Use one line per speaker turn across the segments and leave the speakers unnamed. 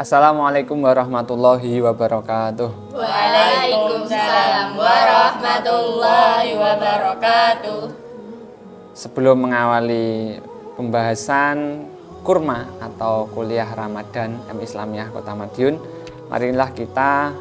Assalamualaikum warahmatullahi wabarakatuh.
Waalaikumsalam warahmatullahi wabarakatuh.
Sebelum mengawali pembahasan kurma atau kuliah Ramadan Islamiyah Kota Madiun, marilah kita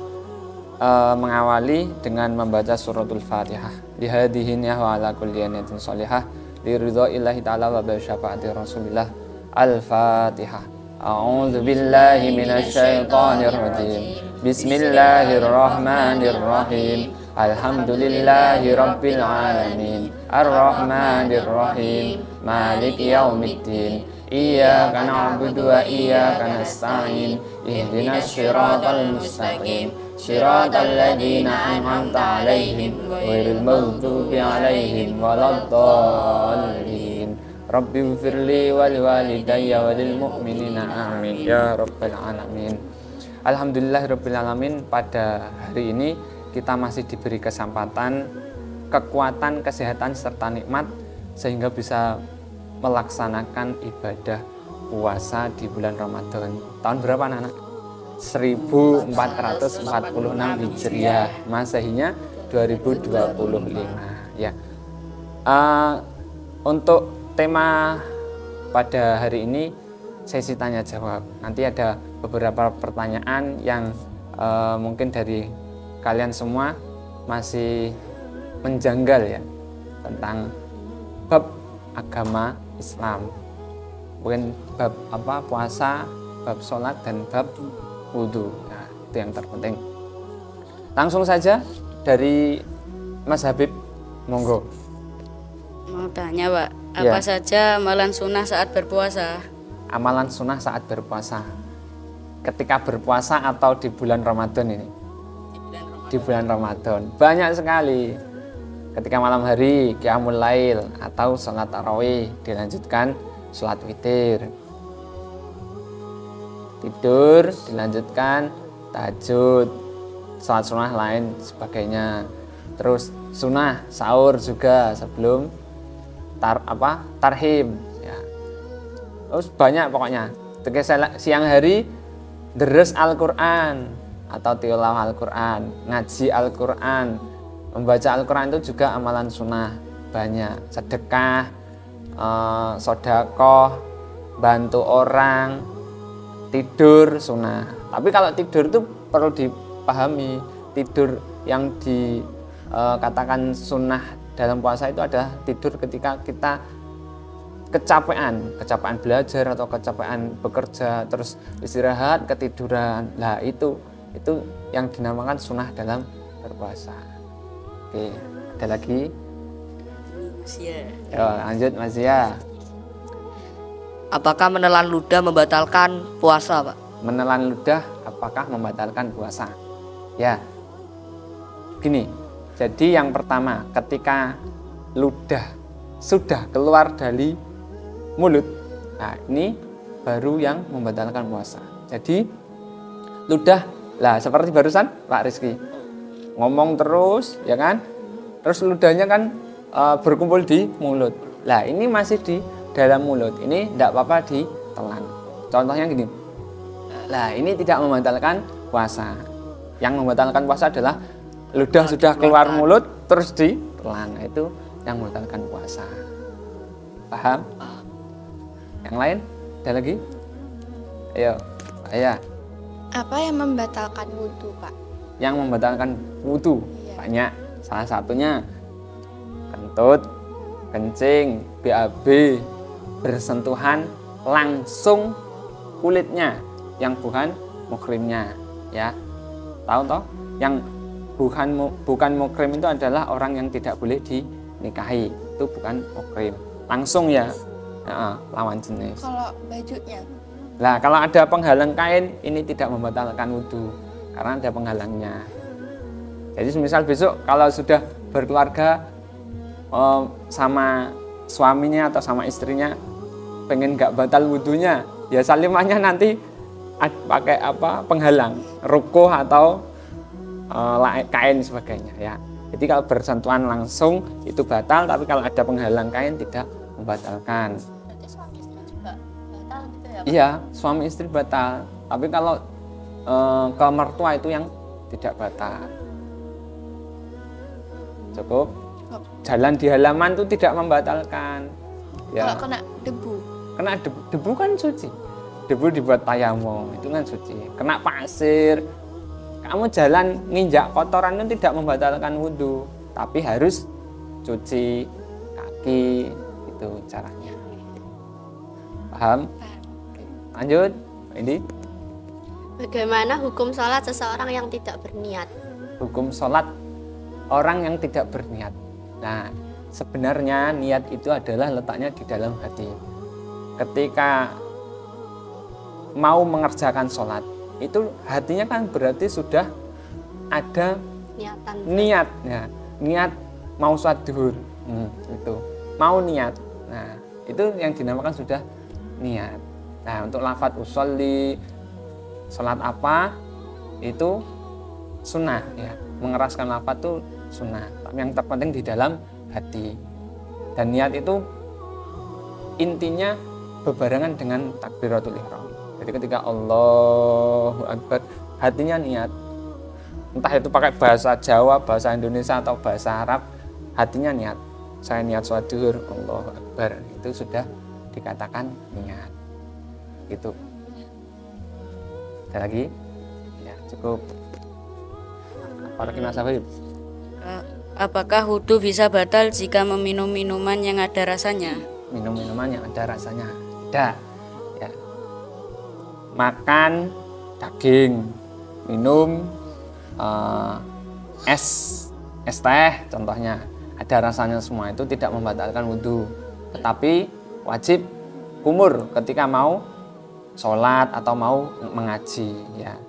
mengawali dengan membaca suratul Fatihah. Lihadihin ya wa ala kulli niyatin sholihah liridhoillahi ta'ala wa bi syafaati Rasulillah. Al-Fatihah. A'udzu billahi minasyaitonir rajim. Bismillahirrahmanirrahim. Alhamdulillahi rabbil alamin. Arrahmanir rahim. Maliki yaumiddin. Iyyaka na'budu wa iyyaka nasta'in. Ihdinas siratal mustaqim. Siratal ladzina an'amta 'alaihim ghairil maghdubi 'alaihim waladdallin. Rabbi ighfirli wa liwalidayya wa lil mu'minina amin ya rabbal alamin. Alhamdulillahirabbil alamin. Pada hari ini kita masih diberi kesempatan, kekuatan, kesehatan serta nikmat sehingga bisa melaksanakan ibadah puasa di bulan Ramadan. Tahun berapa anak-anak? 1446 Hijriah, Masehinya 2025 ya. Untuk tema pada hari ini sesi tanya jawab. Nanti ada beberapa pertanyaan yang mungkin dari kalian semua masih menjanggal ya tentang bab agama Islam. Mungkin bab apa? Puasa, bab sholat dan bab wudhu. Nah, itu yang terpenting. Langsung saja dari Mas Habib, monggo.
Mau tanya Pak, apa saja amalan sunnah saat berpuasa?
Amalan sunnah saat berpuasa. Ketika berpuasa atau di bulan Ramadan ini? Di bulan Ramadan. Banyak sekali. Ketika malam hari, qiyamul lail atau sholat tarawih, dilanjutkan sholat witir. Tidur, dilanjutkan tahajud, sholat sunnah lain sebagainya. Terus sunnah sahur juga sebelum tarhim ya. Terus banyak pokoknya. Ketika siang hari deres Al-Qur'an atau tilawah Al-Qur'an, ngaji Al-Qur'an, membaca Al-Qur'an itu juga amalan sunnah banyak. Sedekah, sedekah, bantu orang, tidur sunnah. Tapi kalau tidur itu perlu dipahami, tidur yang dikatakan sunnah dalam puasa itu adalah tidur ketika kita kecapean belajar atau kecapean bekerja, terus istirahat ketiduran. Nah itu yang dinamakan sunnah dalam berpuasa. Oke, ada lagi?
Iya.
Yo, lanjut Mas ya.
Apakah menelan ludah membatalkan puasa, Pak?
Menelan ludah apakah membatalkan puasa? Ya. Gini. Jadi yang pertama, ketika ludah sudah keluar dari mulut, nah ini baru yang membatalkan puasa. Jadi ludah, lah seperti barusan Pak Rizky ngomong terus, ya kan? Terus ludahnya kan berkumpul di mulut. Lah ini masih di dalam mulut, ini tidak apa-apa ditelan. Contohnya gini, lah ini tidak membatalkan puasa. Yang membatalkan puasa adalah ludah sudah keluar mulut terus ditelan. Nah, itu yang membatalkan puasa. Paham? Yang lain? Ada lagi? Ayo, ayah.
Apa yang membatalkan wudhu, Pak?
Yang membatalkan wudhu banyak. Salah satunya kentut, kencing, BAB, bersentuhan langsung kulitnya yang bukan muhrimnya, ya. Tahu toh? Yang bukan muhrim itu adalah orang yang tidak boleh dinikahi. Itu bukan muhrim. Langsung ya, lawan jenis.
Kalau bajunya?
Nah, kalau ada penghalang kain, ini tidak membatalkan wudhu karena ada penghalangnya. Jadi misal besok kalau sudah berkeluarga sama suaminya atau sama istrinya pengen nggak batal wudhunya, ya salimannya nanti pakai apa, penghalang, rukuh atau kain sebagainya ya. Jadi kalau bersentuhan langsung itu batal, tapi kalau ada penghalang kain tidak membatalkan.
Berarti suami istri juga batal gitu ya, Pak?
Iya, suami istri batal. Tapi kalau ke mertua itu yang tidak batal. Cukup. Jalan di halaman itu tidak membatalkan. Ya.
Kalau kena debu.
Kena debu kan suci. Debu dibuat tayamum, itu kan suci. Kena pasir, kamu jalan nginjak kotoran itu tidak membatalkan wudhu, tapi harus cuci kaki, itu caranya. Paham? Lanjut, ini
Bagaimana hukum sholat seseorang yang tidak berniat?
hukum sholat orang yang tidak berniat. Nah, sebenarnya niat itu adalah letaknya di dalam hati. Ketika mau mengerjakan sholat, itu hatinya kan berarti sudah ada
Niatan.
niatnya, niat mau sholat duhur, itu mau niat. Nah, itu yang dinamakan sudah niat. Nah, untuk lafadz usolli, sholat apa, itu sunnah ya. Mengeraskan lafadz itu sunnah. Tapi yang terpenting di dalam hati. Dan niat itu intinya berbarengan dengan takbiratul ihram. Jadi ketika Allahu Akbar, hatinya niat. Entah itu pakai bahasa Jawa, bahasa Indonesia atau bahasa Arab, hatinya niat. Saya niat sholat duhur, Allahu Akbar. Itu sudah dikatakan niat. Gitu. Ada lagi? Ya, cukup. Para Mas Habib.
Apakah wudhu bisa batal jika meminum minuman yang ada rasanya?
Minum minuman yang ada rasanya. Ada. Ya. Makan daging, minum es teh contohnya, ada rasanya semua, itu tidak membatalkan wudhu. Tetapi wajib kumur ketika mau sholat atau mau mengaji ya.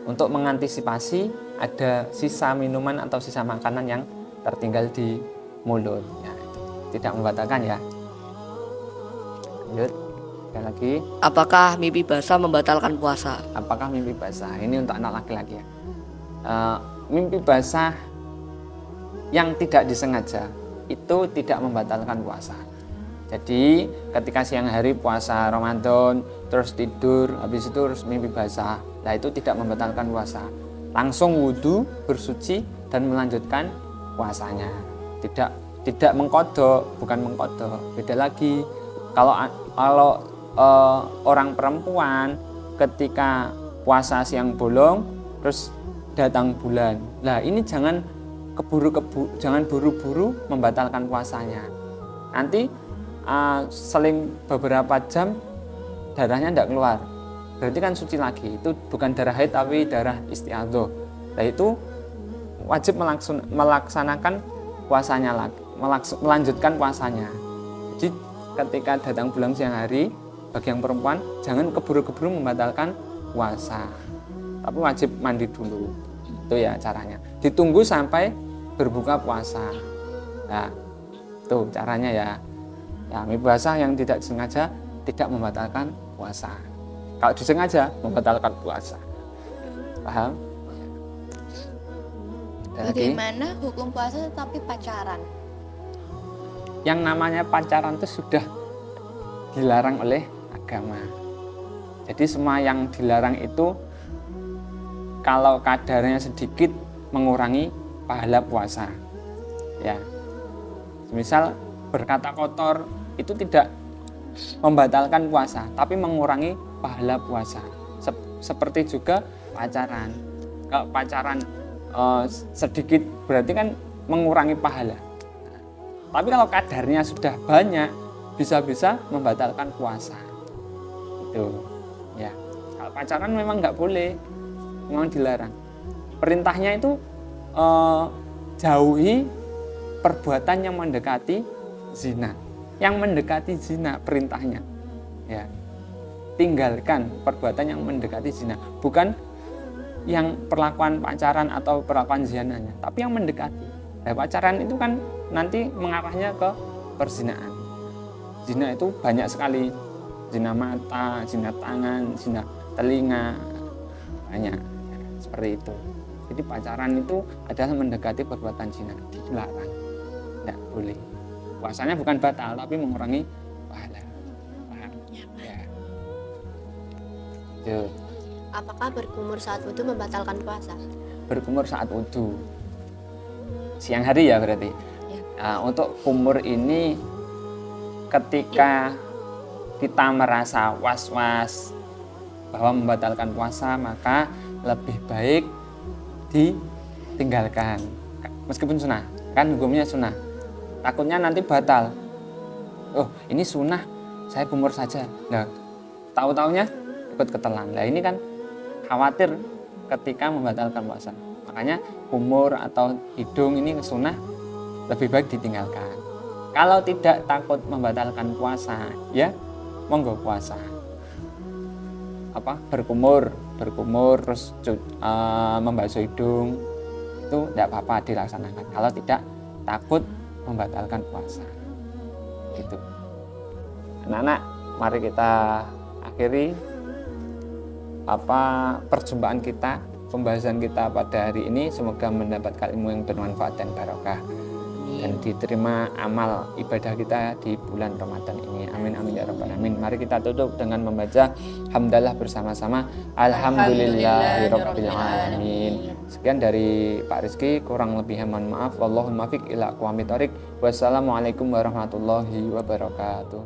Untuk mengantisipasi ada sisa minuman atau sisa makanan yang tertinggal di mulut ya, itu tidak membatalkan ya. Lanjut, sekali lagi.
Apakah mimpi basah membatalkan puasa?
Apakah mimpi basah? Ini untuk anak laki-laki ya. Mimpi basah yang tidak disengaja itu tidak membatalkan puasa. Jadi ketika siang hari puasa Ramadan terus tidur, habis itu terus mimpi basah, nah itu tidak membatalkan puasa. Langsung wudhu, bersuci dan melanjutkan puasanya. Tidak mengkodok, bukan mengkodok. Beda lagi. Kalau orang perempuan ketika puasa siang bolong terus datang bulan. Nah, ini jangan buru-buru membatalkan puasanya. Nanti seling beberapa jam darahnya tidak keluar. Berarti kan suci lagi. Itu bukan darah haid tapi darah istiadoh. Nah, itu wajib melaksanakan puasanya lagi, melanjutkan puasanya. Jadi ketika datang bulan siang hari, bagi yang perempuan jangan keburu-keburu membatalkan puasa, tapi wajib mandi dulu. Itu ya caranya. Ditunggu sampai berbuka puasa. Nah, itu caranya ya. Ya, mimpi basah yang tidak disengaja tidak membatalkan puasa. Kalau disengaja membatalkan puasa. Paham? Ada lagi?
Bagaimana hukum puasa tetapi pacaran?
Yang namanya pacaran itu sudah dilarang oleh agama. Jadi semua yang dilarang itu kalau kadarnya sedikit mengurangi pahala puasa. Ya. Misal berkata kotor itu tidak membatalkan puasa, tapi mengurangi pahala puasa. Seperti juga pacaran. Kalau pacaran sedikit berarti kan mengurangi pahala. Tapi kalau kadarnya sudah banyak, bisa-bisa membatalkan puasa. Itu, ya. Kalau pacaran memang nggak boleh, memang dilarang. Perintahnya itu jauhi perbuatan yang mendekati zina. Yang mendekati zina perintahnya, ya. Tinggalkan perbuatan yang mendekati zina, bukan yang perlakuan pacaran atau perlakuan zinanya, tapi yang mendekati. Nah, pacaran itu kan nanti mengarahnya ke perzinaan. Zina itu banyak sekali, zina mata, zina tangan, zina telinga, banyak seperti itu. Jadi pacaran itu adalah mendekati perbuatan zina, dilarang, tidak boleh. Puasanya bukan batal, tapi mengurangi pahala. Paham? Ya. Yuk.
Apakah berkumur saat wudhu membatalkan puasa?
Berkumur saat wudhu siang hari ya berarti. Untuk kumur ini ketika kita merasa was-was bahwa membatalkan puasa, maka lebih baik ditinggalkan meskipun sunnah, kan hukumnya sunnah. Takutnya nanti batal. Oh, ini sunnah, saya kumur saja. Nah, tahu-taunya ikut ketelan. Nah, ini kan khawatir ketika membatalkan puasa. Makanya kumur atau hidung ini sunnah lebih baik ditinggalkan. Kalau tidak takut membatalkan puasa, ya monggo puasa. Berkumur terus membasuh hidung itu tidak apa-apa dilaksanakan. Kalau tidak takut membatalkan puasa. Gitu. Anak-anak, mari kita akhiri perjumpaan kita, pembahasan kita pada hari ini. Semoga mendapatkan ilmu yang bermanfaat dan barokah, dan diterima amal ibadah kita di bulan Ramadan ini. Amin amin ya rabbal alamin. Mari kita tutup dengan membaca hamdalah bersama-sama. Alhamdulillahirabbil alamin. Sekian dari Pak Rizky, kurang lebihnya mohon maaf. Wallahul muwaffiq ila aqwamit thoriq. Wassalamualaikum warahmatullahi wabarakatuh.